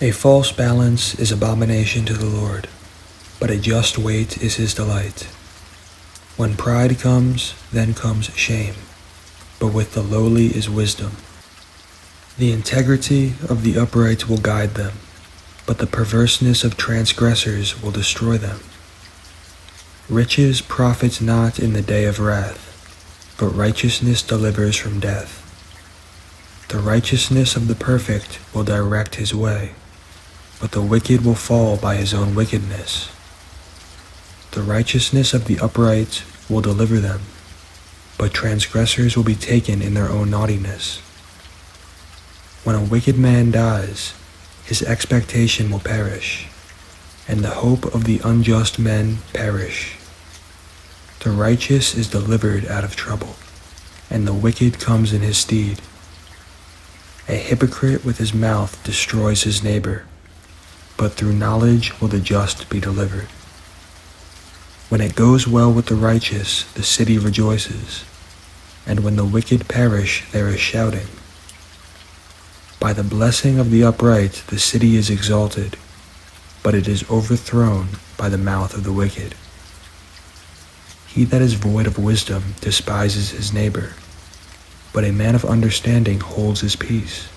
A false balance is abomination to the Lord, but a just weight is his delight. When pride comes, then comes shame, but with the lowly is wisdom. The integrity of the upright will guide them, but the perverseness of transgressors will destroy them. Riches profit not in the day of wrath, but righteousness delivers from death. The righteousness of the perfect will direct his way, but the wicked will fall by his own wickedness. The righteousness of the upright will deliver them, but transgressors will be taken in their own naughtiness. When a wicked man dies, his expectation will perish, and the hope of the unjust men perish. The righteous is delivered out of trouble, and the wicked comes in his stead. A hypocrite with his mouth destroys his neighbor, but through knowledge will the just be delivered. When it goes well with the righteous, the city rejoices, and when the wicked perish, there is shouting. By the blessing of the upright, the city is exalted, but it is overthrown by the mouth of the wicked. He that is void of wisdom despises his neighbor, but a man of understanding holds his peace.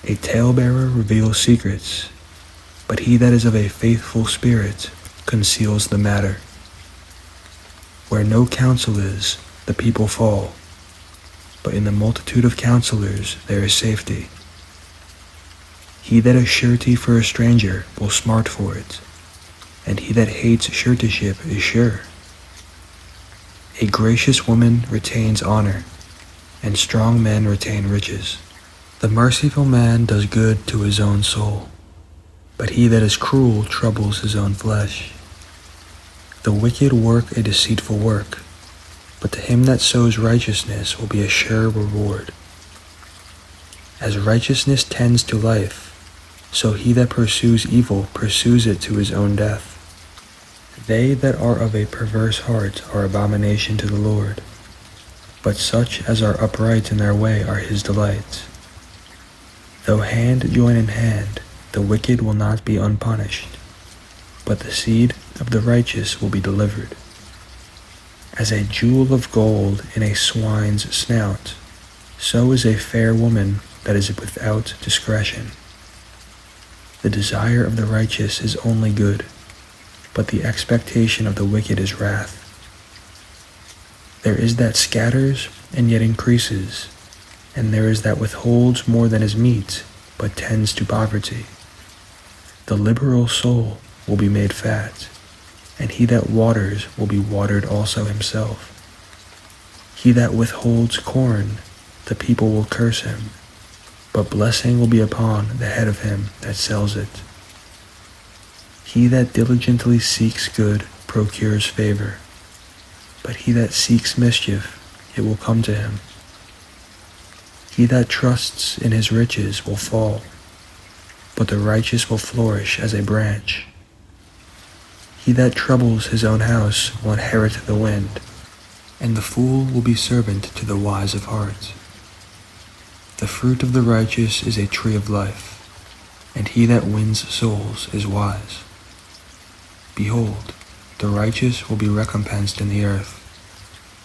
A talebearer reveals secrets, but he that is of a faithful spirit conceals the matter. Where no counsel is, the people fall, but in the multitude of counselors there is safety. He that is surety for a stranger will smart for it, and he that hates suretyship is sure. A gracious woman retains honor, and strong men retain riches. The merciful man does good to his own soul, but he that is cruel troubles his own flesh. The wicked work a deceitful work, but to him that sows righteousness will be a sure reward. As righteousness tends to life, so he that pursues evil pursues it to his own death. They that are of a perverse heart are abomination to the Lord, but such as are upright in their way are his delights. Though hand join in hand, the wicked will not be unpunished, but the seed of the righteous will be delivered. As a jewel of gold in a swine's snout, so is a fair woman that is without discretion. The desire of the righteous is only good, but the expectation of the wicked is wrath. There is that scatters and yet increases, and there is that withholds more than is meet, but tends to poverty. The liberal soul will be made fat, and he that waters will be watered also himself. He that withholds corn, the people will curse him, but blessing will be upon the head of him that sells it. He that diligently seeks good procures favor, but he that seeks mischief, it will come to him. He that trusts in his riches will fall, but the righteous will flourish as a branch. He that troubles his own house will inherit the wind, and the fool will be servant to the wise of heart. The fruit of the righteous is a tree of life, and he that wins souls is wise. Behold, the righteous will be recompensed in the earth,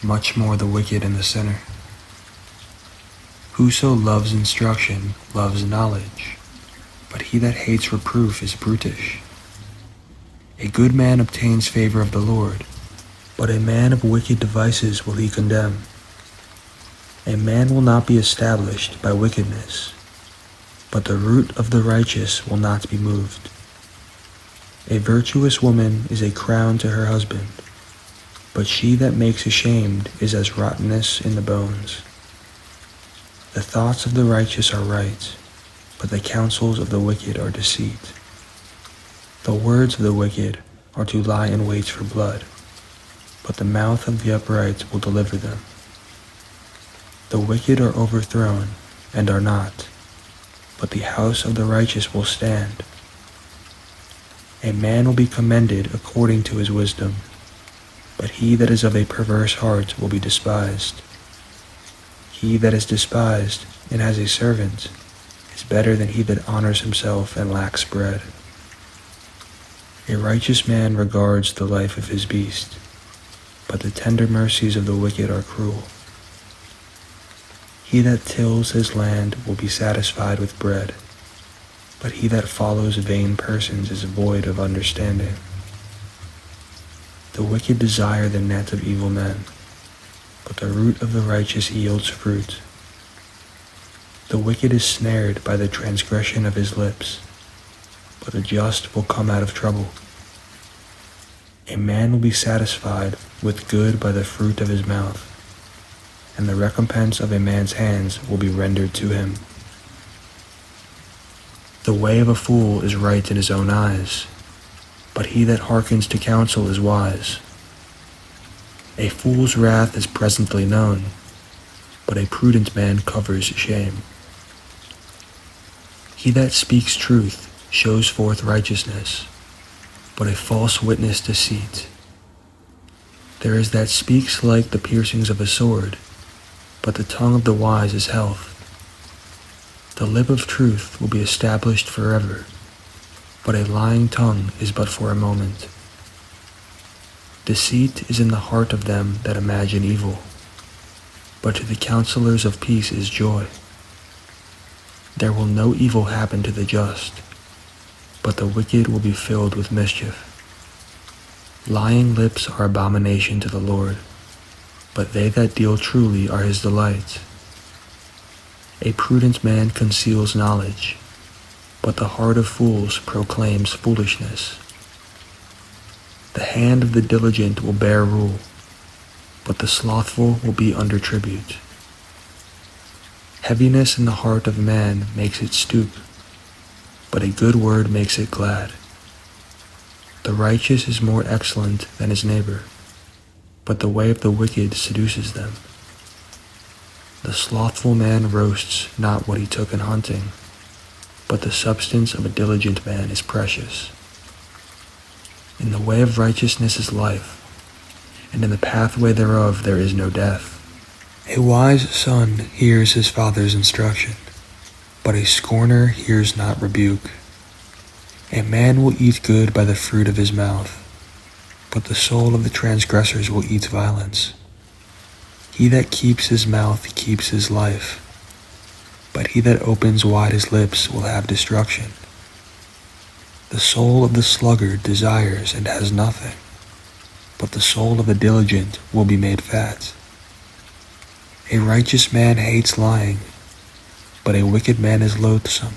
much more the wicked and the sinner. Whoso loves instruction loves knowledge, but he that hates reproof is brutish. A good man obtains favor of the Lord, but a man of wicked devices will he condemn. A man will not be established by wickedness, but the root of the righteous will not be moved. A virtuous woman is a crown to her husband, but she that makes ashamed is as rottenness in the bones. The thoughts of the righteous are right, but the counsels of the wicked are deceit. The words of the wicked are to lie in wait for blood, but the mouth of the upright will deliver them. The wicked are overthrown and are not, but the house of the righteous will stand. A man will be commended according to his wisdom, but he that is of a perverse heart will be despised. He that is despised and has a servant is is better than he that honors himself and lacks bread. A righteous man regards the life of his beast, but the tender mercies of the wicked are cruel. He that tills his land will be satisfied with bread, but he that follows vain persons is void of understanding. The wicked desire the net of evil men, but the root of the righteous yields fruit. The wicked is snared by the transgression of his lips, but the just will come out of trouble. A man will be satisfied with good by the fruit of his mouth, and the recompense of a man's hands will be rendered to him. The way of a fool is right in his own eyes, but he that hearkens to counsel is wise. A fool's wrath is presently known, but a prudent man covers shame. He that speaks truth shows forth righteousness, but a false witness deceit. There is that speaks like the piercings of a sword, but the tongue of the wise is health. The lip of truth will be established forever, but a lying tongue is but for a moment. Deceit is in the heart of them that imagine evil, but to the counselors of peace is joy. There will no evil happen to the just, but the wicked will be filled with mischief. Lying lips are abomination to the Lord, but they that deal truly are his delight. A prudent man conceals knowledge, but the heart of fools proclaims foolishness. The hand of the diligent will bear rule, but the slothful will be under tribute. Heaviness in the heart of man makes it stoop, but a good word makes it glad. The righteous is more excellent than his neighbor, but the way of the wicked seduces them. The slothful man roasts not what he took in hunting, but the substance of a diligent man is precious. In the way of righteousness is life, and in the pathway thereof there is no death. A wise son hears his father's instruction, but a scorner hears not rebuke. A man will eat good by the fruit of his mouth, but the soul of the transgressors will eat violence. He that keeps his mouth keeps his life, but he that opens wide his lips will have destruction. The soul of the sluggard desires and has nothing, but the soul of the diligent will be made fat. A righteous man hates lying, but a wicked man is loathsome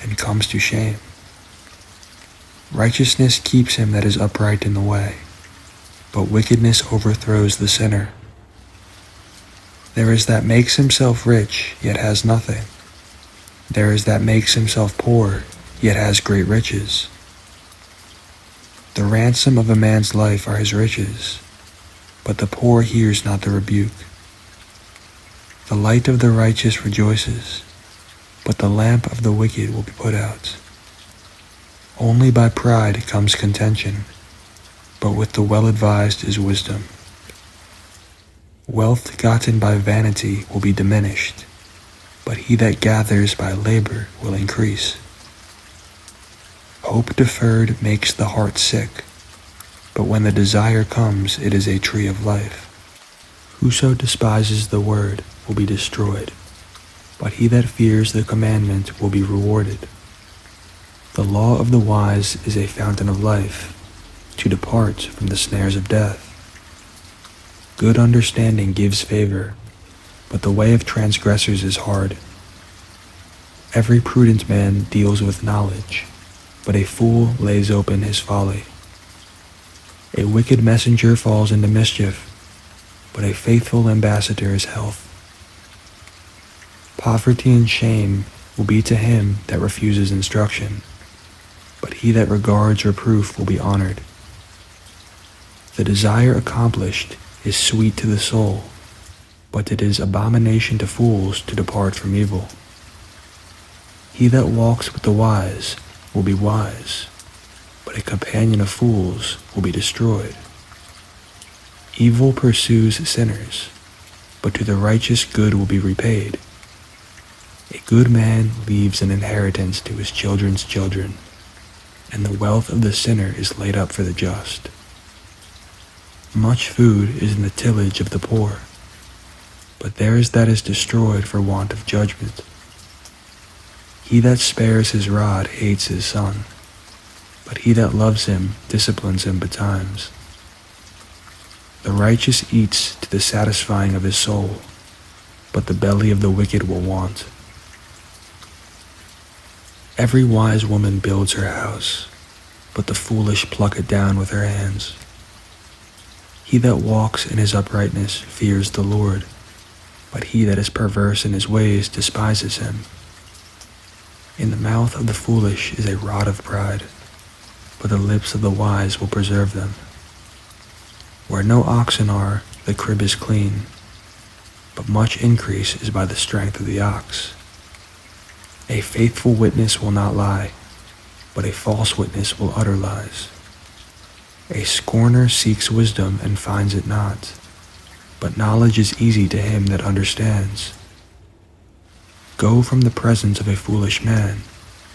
and comes to shame. Righteousness keeps him that is upright in the way, but wickedness overthrows the sinner. There is that makes himself rich, yet has nothing. There is that makes himself poor, yet has great riches. The ransom of a man's life are his riches, but the poor hears not the rebuke. The light of the righteous rejoices, but the lamp of the wicked will be put out. Only by pride comes contention, but with the well-advised is wisdom. Wealth gotten by vanity will be diminished, but he that gathers by labor will increase. Hope deferred makes the heart sick, but when the desire comes, it is a tree of life. Whoso despises the word will be destroyed, but he that fears the commandment will be rewarded. The law of the wise is a fountain of life, to depart from the snares of death. Good understanding gives favor, but the way of transgressors is hard. Every prudent man deals with knowledge, but a fool lays open his folly. A wicked messenger falls into mischief, but a faithful ambassador is health. Poverty and shame will be to him that refuses instruction, but he that regards reproof will be honored. The desire accomplished is sweet to the soul, but it is abomination to fools to depart from evil. He that walks with the wise will be wise, but a companion of fools will be destroyed. Evil pursues sinners, but to the righteous good will be repaid. A good man leaves an inheritance to his children's children, and the wealth of the sinner is laid up for the just. Much food is in the tillage of the poor, but theirs that is destroyed for want of judgment. He that spares his rod hates his son, but he that loves him disciplines him betimes. The righteous eats to the satisfying of his soul, but the belly of the wicked will want. Every wise woman builds her house, but the foolish pluck it down with her hands. He that walks in his uprightness fears the Lord, but he that is perverse in his ways despises him. In the mouth of the foolish is a rod of pride, but the lips of the wise will preserve them. Where no oxen are, the crib is clean, but much increase is by the strength of the ox. A faithful witness will not lie, but a false witness will utter lies. A scorner seeks wisdom and finds it not, but knowledge is easy to him that understands. Go from the presence of a foolish man,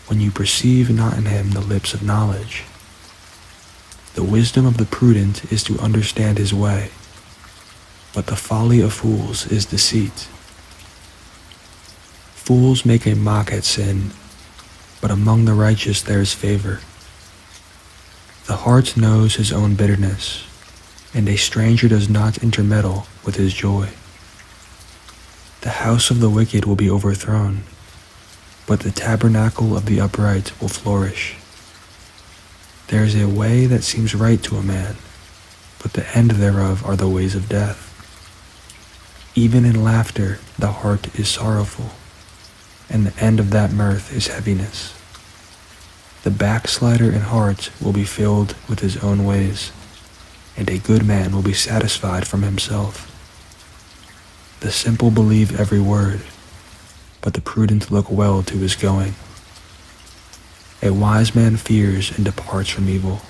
when you perceive not in him the lips of knowledge. The wisdom of the prudent is to understand his way, but the folly of fools is deceit. Fools make a mock at sin, but among the righteous there is favor. The heart knows his own bitterness, and a stranger does not intermeddle with his joy. The house of the wicked will be overthrown, but the tabernacle of the upright will flourish. There is a way that seems right to a man, but the end thereof are the ways of death. Even in laughter the heart is sorrowful, and the end of that mirth is heaviness. The backslider in heart will be filled with his own ways, and a good man will be satisfied from himself. The simple believe every word, but the prudent look well to his going. A wise man fears and departs from evil,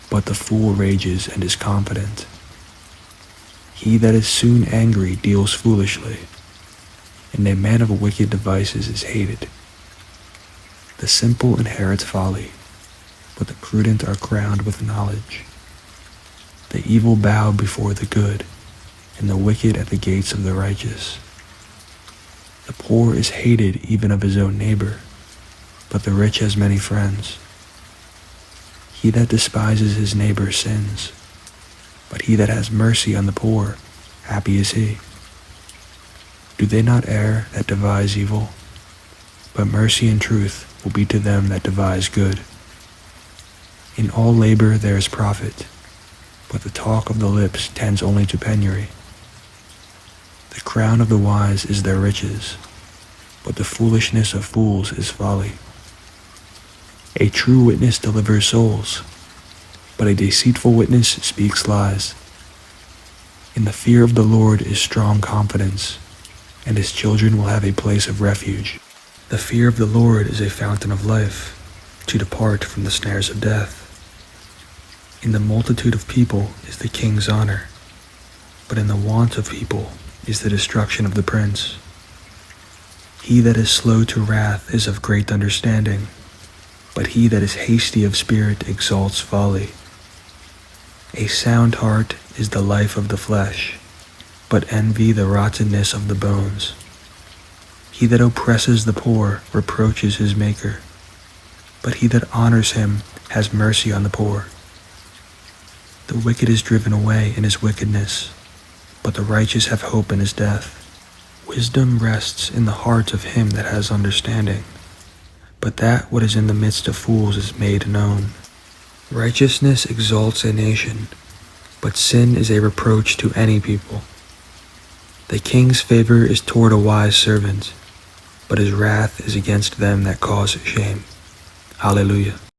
but the fool rages and is confident. He that is soon angry deals foolishly, and a man of wicked devices is hated. The simple inherit folly, but the prudent are crowned with knowledge. The evil bow before the good, and the wicked at the gates of the righteous. The poor is hated even of his own neighbor, but the rich has many friends. He that despises his neighbor sins, but he that has mercy on the poor, happy is he. Do they not err that devise evil? But mercy and truth will be to them that devise good. In all labor there is profit, but the talk of the lips tends only to penury. The crown of the wise is their riches, but the foolishness of fools is folly. A true witness delivers souls, but a deceitful witness speaks lies. In the fear of the Lord is strong confidence, and his children will have a place of refuge. The fear of the Lord is a fountain of life, to depart from the snares of death. In the multitude of people is the king's honor, but in the want of people is the destruction of the prince. He that is slow to wrath is of great understanding, but he that is hasty of spirit exalts folly. A sound heart is the life of the flesh, but envy the rottenness of the bones. He that oppresses the poor reproaches his maker, but he that honors him has mercy on the poor. The wicked is driven away in his wickedness, but the righteous have hope in his death. Wisdom rests in the heart of him that has understanding, but that what is in the midst of fools is made known. Righteousness exalts a nation, but sin is a reproach to any people. The king's favor is toward a wise servant, but his wrath is against them that cause shame. Hallelujah.